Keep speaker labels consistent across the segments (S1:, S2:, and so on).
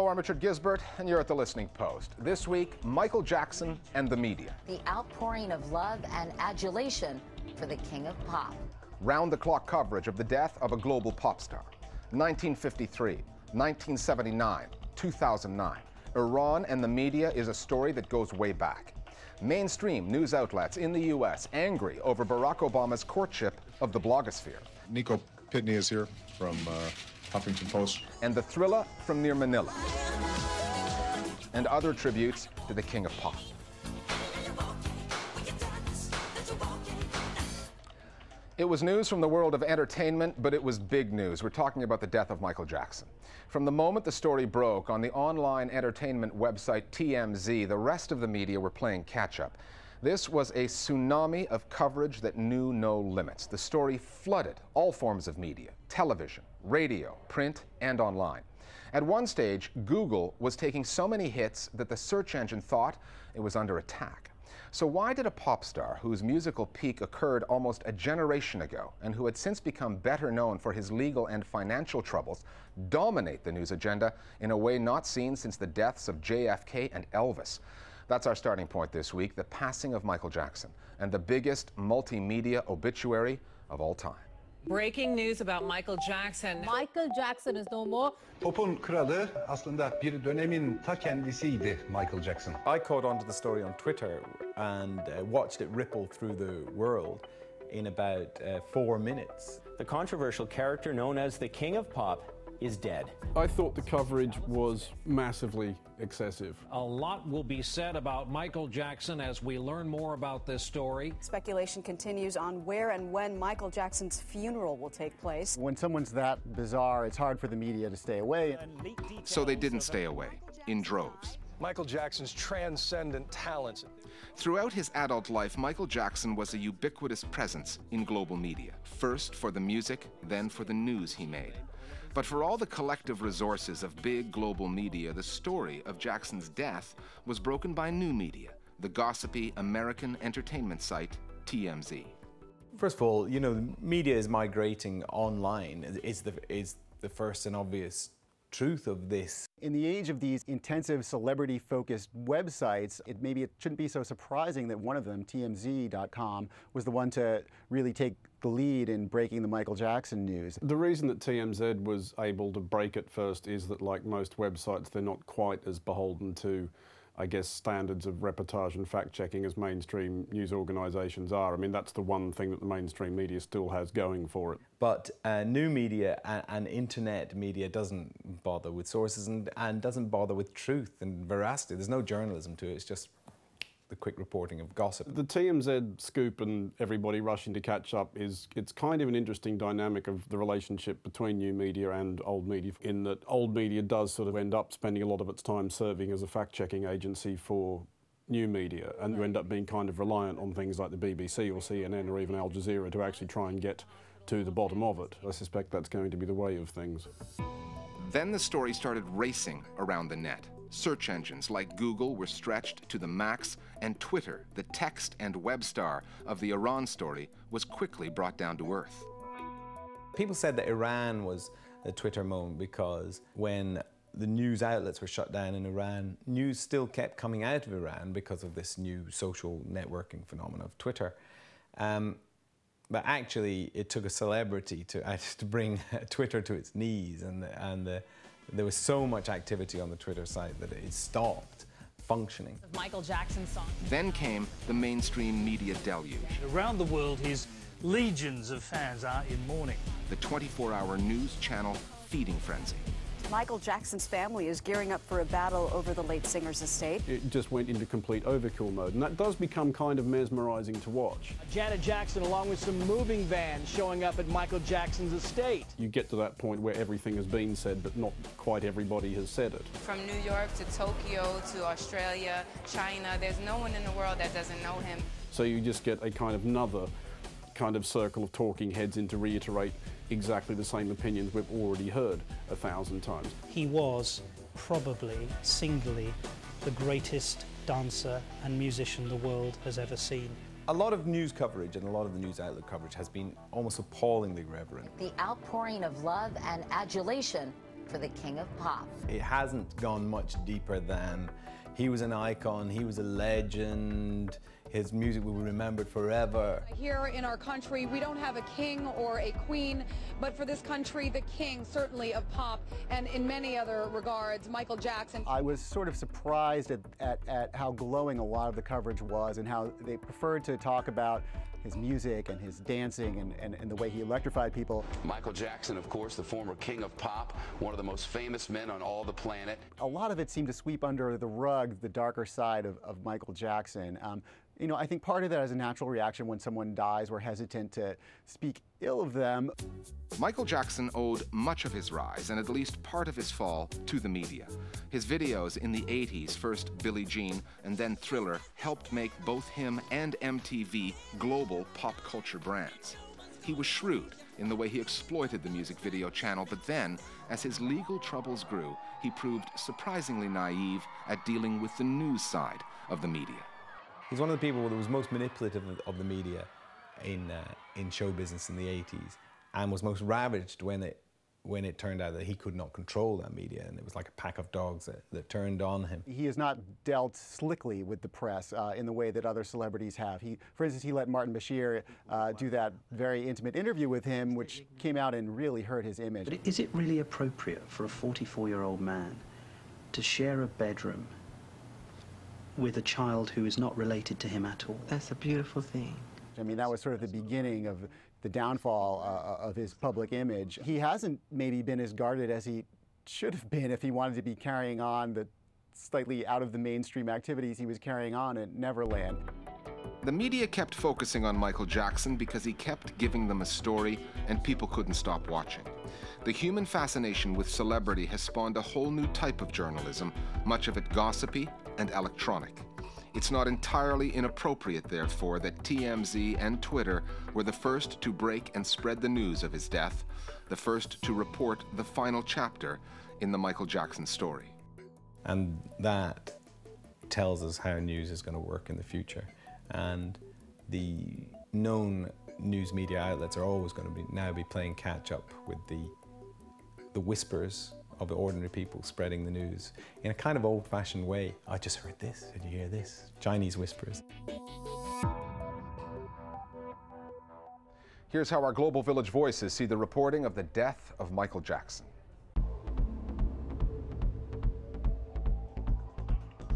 S1: Hello, I'm Richard Gisbert, and you're at the Listening Post. This week, Michael Jackson and the media.
S2: The outpouring of love and adulation for the king of pop.
S1: Round-the-clock coverage of the death of a global pop star. 1953, 1979, 2009. Iran and the media is a story that goes way back. Mainstream news outlets in the U.S. angry over Barack Obama's courtship of the blogosphere.
S3: Nico Pitney is here from Huffington Post.
S1: And the thriller from near Manila. And other tributes to the king of pop. It was news from the world of entertainment, but it was big news. We're talking about the death of Michael Jackson. From the moment the story broke on the online entertainment website TMZ, the rest of the media were playing catch-up. This was a tsunami of coverage that knew no limits. The story flooded all forms of media: television, radio, print, and online. At one stage, Google was taking so many hits that the search engine thought it was under attack. So why did a pop star whose musical peak occurred almost a generation ago and who had since become better known for his legal and financial troubles dominate the news agenda in a way not seen since the deaths of JFK and Elvis? That's our starting point this week, the passing of Michael Jackson and the biggest multimedia obituary of all time.
S4: Breaking news about Michael Jackson.
S5: Michael Jackson is no more.
S6: Pop'un kralı aslında bir dönemin ta kendisiydi Michael Jackson.
S7: I caught on to the story on Twitter and watched it ripple through the world in about 4 minutes.
S8: The controversial character known as the King of Pop is dead.
S9: I thought the coverage was massively excessive.
S10: A lot will be said about Michael Jackson as we learn more about this story.
S11: Speculation continues on where and when Michael Jackson's funeral will take place.
S12: When someone's that bizarre, it's hard for the media to stay away.
S1: So they didn't stay away, in droves.
S13: Michael Jackson's transcendent talents.
S1: Throughout his adult life, Michael Jackson was a ubiquitous presence in global media, first for the music, then for the news he made. But for all the collective resources of big global media, the story of Jackson's death was broken by new media, the gossipy American entertainment site TMZ.
S7: First of all, you know, media is migrating online is the first and obvious truth of this.
S12: In the age of these intensive celebrity-focused websites, maybe it shouldn't be so surprising that one of them, TMZ.com, was the one to really take the lead in breaking the Michael Jackson news.
S9: The reason that TMZ was able to break it first is that, like most websites, they're not quite as beholden to, I guess, standards of reportage and fact-checking as mainstream news organisations are. I mean, that's the one thing that the mainstream media still has going for it.
S7: But new media and internet media doesn't bother with sources and doesn't bother with truth and veracity. There's no journalism to it, it's just the quick reporting of gossip. The
S9: TMZ scoop and everybody rushing to catch up it's kind of an interesting dynamic of the relationship between new media and old media, in that old media does sort of end up spending a lot of its time serving as a fact-checking agency for new media, and you end up being kind of reliant on things like the BBC or CNN or even Al Jazeera to actually try and get to the bottom of it. I suspect that's going to be the way of things.
S1: Then the story started racing around the net. Search engines like Google were stretched to the max, and Twitter, the text and web star of the Iran story, was quickly brought down to earth.
S7: People said that Iran was the Twitter moment because when the news outlets were shut down in Iran, news still kept coming out of Iran because of this new social networking phenomenon of Twitter. But actually, it took a celebrity to bring Twitter to its knees, and there was so much activity on the Twitter site that it stopped functioning.
S4: Michael Jackson song.
S1: Then came the mainstream media deluge.
S14: Around the world, his legions of fans are in mourning.
S1: The 24-hour news channel feeding frenzy.
S11: Michael Jackson's family is gearing up for a battle over the late singer's estate.
S9: It just went into complete overkill mode, and that does become kind of mesmerizing to watch.
S14: Janet Jackson, along with some moving vans, showing up at Michael Jackson's estate.
S9: You get to that point where everything has been said, but not quite everybody has said it.
S15: From New York to Tokyo to Australia, China, there's no one in the world that doesn't know him.
S9: So you just get a kind of another kind of circle of talking heads in to reiterate exactly the same opinions we've already heard 1,000 times.
S16: He was probably, singly, the greatest dancer and musician the world has ever seen.
S7: A lot of news coverage and a lot of the news outlet coverage has been almost appallingly irreverent.
S2: The outpouring of love and adulation for the King of Pop.
S7: It hasn't gone much deeper than he was an icon, he was a legend, his music will be remembered forever.
S17: Here in our country, we don't have a king or a queen, but for this country, the king, certainly, of pop, and in many other regards, Michael Jackson.
S12: I was sort of surprised at how glowing a lot of the coverage was and how they preferred to talk about his music and his dancing and the way he electrified people.
S18: Michael Jackson, of course, the former king of pop, one of the most famous men on all the planet.
S12: A lot of it seemed to sweep under the rug the darker side of Michael Jackson. You know, I think part of that is a natural reaction when someone dies. We're hesitant to speak ill of them.
S1: Michael Jackson owed much of his rise and at least part of his fall to the media. His videos in the 80s, first Billie Jean and then Thriller, helped make both him and MTV global pop culture brands. He was shrewd in the way he exploited the music video channel, but then, as his legal troubles grew, he proved surprisingly naive at dealing with the news side of the media.
S7: He's one of the people that was most manipulative of the media in show business in the 80s, and was most ravaged when it turned out that he could not control that media, and it was like a pack of dogs that turned on him.
S12: He has not dealt slickly with the press in the way that other celebrities have. For instance, he let Martin Bashir do that very intimate interview with him, which came out and really hurt his image.
S19: But is it really appropriate for a 44-year-old man to share a bedroom with a child who is not related to him at all?
S20: That's a beautiful thing.
S12: I mean, that was sort of the beginning of the downfall of his public image. He hasn't maybe been as guarded as he should have been if he wanted to be carrying on the slightly out of the mainstream activities he was carrying on at Neverland.
S1: The media kept focusing on Michael Jackson because he kept giving them a story and people couldn't stop watching. The human fascination with celebrity has spawned a whole new type of journalism, much of it gossipy and electronic. It's not entirely inappropriate, therefore, that TMZ and Twitter were the first to break and spread the news of his death, the first to report the final chapter in the Michael Jackson story.
S7: And that tells us how news is going to work in the future. And the known news media outlets are always going to now be playing catch up with the whispers of the ordinary people spreading the news in a kind of old-fashioned way. I just heard this, did you hear this? Chinese whispers.
S1: Here's how our Global Village voices see the reporting of the death of Michael Jackson.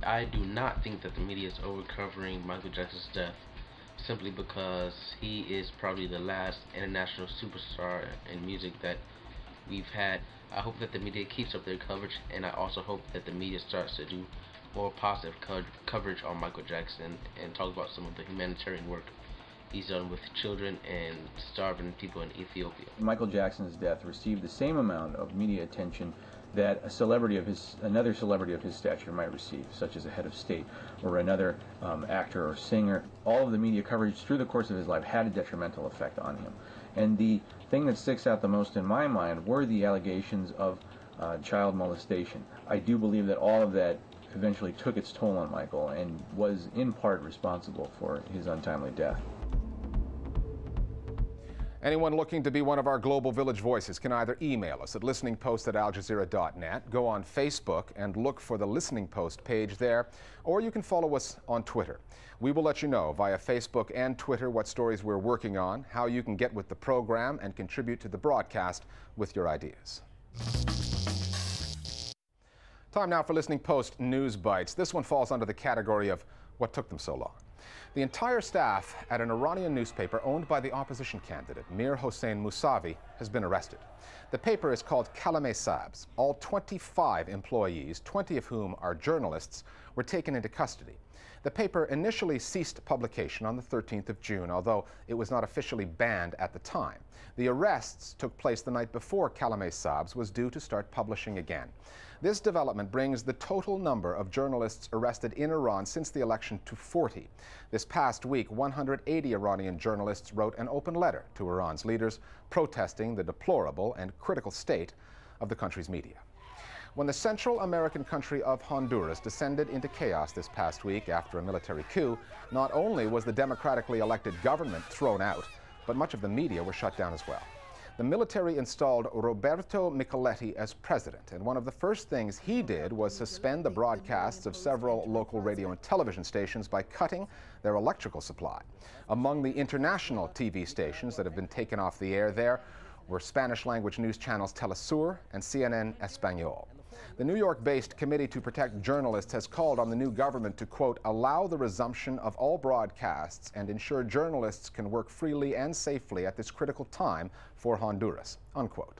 S21: I do not think that the media is over-covering Michael Jackson's death simply because he is probably the last international superstar in music that we've had. I hope that the media keeps up their coverage, and I also hope that the media starts to do more positive coverage on Michael Jackson and talk about some of the humanitarian work he's done with children and starving people in Ethiopia.
S22: Michael Jackson's death received the same amount of media attention that another celebrity of his stature might receive, such as a head of state or another actor or singer. All of the media coverage through the course of his life had a detrimental effect on him. And the thing that sticks out the most in my mind were the allegations of child molestation. I do believe that all of that eventually took its toll on Michael and was in part responsible for his untimely death.
S1: Anyone looking to be one of our Global Village voices can either email us at listeningpost@aljazeera.net, go on Facebook and look for the Listening Post page there, or you can follow us on Twitter. We will let you know via Facebook and Twitter what stories we're working on, how you can get with the program and contribute to the broadcast with your ideas. Time now for Listening Post News Bites. This one falls under the category of what took them so long. The entire staff at an Iranian newspaper owned by the opposition candidate, Mir Hossein Mousavi, has been arrested. The paper is called Kalameh Sabz. All 25 employees, 20 of whom are journalists, were taken into custody. The paper initially ceased publication on the 13th of June, although it was not officially banned at the time. The arrests took place the night before Kalameh Sabz was due to start publishing again. This development brings the total number of journalists arrested in Iran since the election to 40. This past week, 180 Iranian journalists wrote an open letter to Iran's leaders protesting the deplorable and critical state of the country's media. When the Central American country of Honduras descended into chaos this past week after a military coup, not only was the democratically elected government thrown out, but much of the media were shut down as well. The military installed Roberto Micheletti as president, and one of the first things he did was suspend the broadcasts of several local radio and television stations by cutting their electrical supply. Among the international TV stations that have been taken off the air there were Spanish-language news channels Telesur and CNN Español. The New York-based Committee to Protect Journalists has called on the new government to, quote, allow the resumption of all broadcasts and ensure journalists can work freely and safely at this critical time for Honduras, unquote.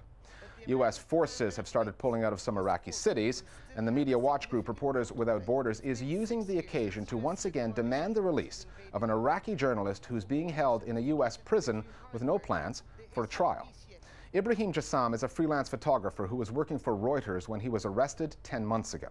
S1: U.S. forces have started pulling out of some Iraqi cities, and the media watch group Reporters Without Borders is using the occasion to once again demand the release of an Iraqi journalist who's being held in a U.S. prison with no plans for a trial. Ibrahim Jassam is a freelance photographer who was working for Reuters when he was arrested 10 months ago.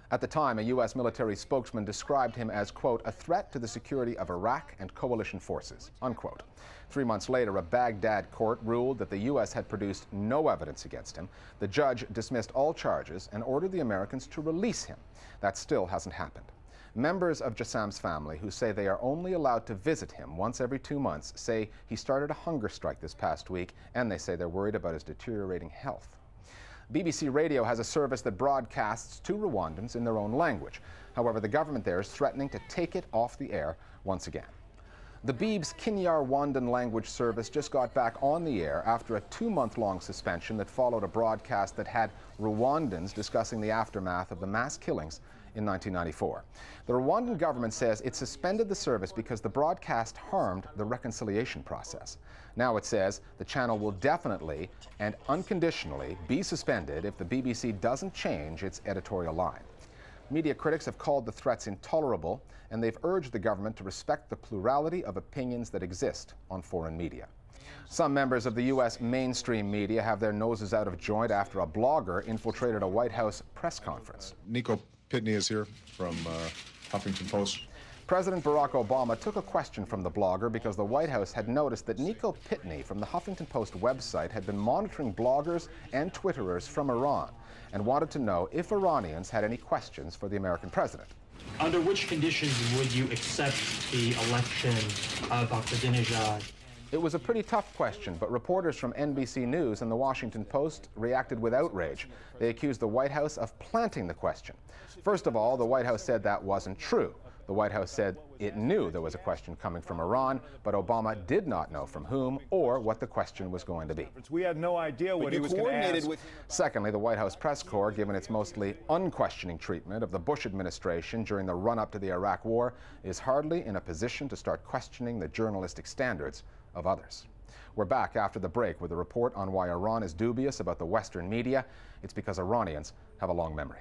S1: At the time, a U.S. military spokesman described him as, quote, a threat to the security of Iraq and coalition forces, unquote. 3 months later, a Baghdad court ruled that the U.S. had produced no evidence against him. The judge dismissed all charges and ordered the Americans to release him. That still hasn't happened. Members of Jassam's family, who say they are only allowed to visit him once every 2 months, say he started a hunger strike this past week, and they say they're worried about his deteriorating health. BBC Radio has a service that broadcasts to Rwandans in their own language. However, the government there is threatening to take it off the air once again. The Beeb's Kinyarwandan language service just got back on the air after a 2-month-long suspension that followed a broadcast that had Rwandans discussing the aftermath of the mass killings in 1994. The Rwandan government says it suspended the service because the broadcast harmed the reconciliation process. Now it says the channel will definitely and unconditionally be suspended if the BBC doesn't change its editorial line. Media critics have called the threats intolerable, and they've urged the government to respect the plurality of opinions that exist on foreign media. Some members of the U.S. mainstream media have their noses out of joint after a blogger infiltrated a White House press conference.
S3: Nico Pitney is here from Huffington Post.
S1: President Barack Obama took a question from the blogger because the White House had noticed that Nico Pitney from the Huffington Post website had been monitoring bloggers and Twitterers from Iran and wanted to know if Iranians had any questions for the American president.
S20: Under which conditions would you accept the election of Ahmadinejad?
S1: It was a pretty tough question, but reporters from NBC News and the Washington Post reacted with outrage. They accused the White House of planting the question. First of all, the White House said that wasn't true. The White House said it knew there was a question coming from Iran, but Obama did not know from whom or what the question was going to be.
S23: We had no idea what he was going to ask.
S1: Secondly, the White House press corps, given its mostly unquestioning treatment of the Bush administration during the run-up to the Iraq War, is hardly in a position to start questioning the journalistic standards of others. We're back after the break with a report on why Iran is dubious about the Western media. It's because Iranians have a long memory.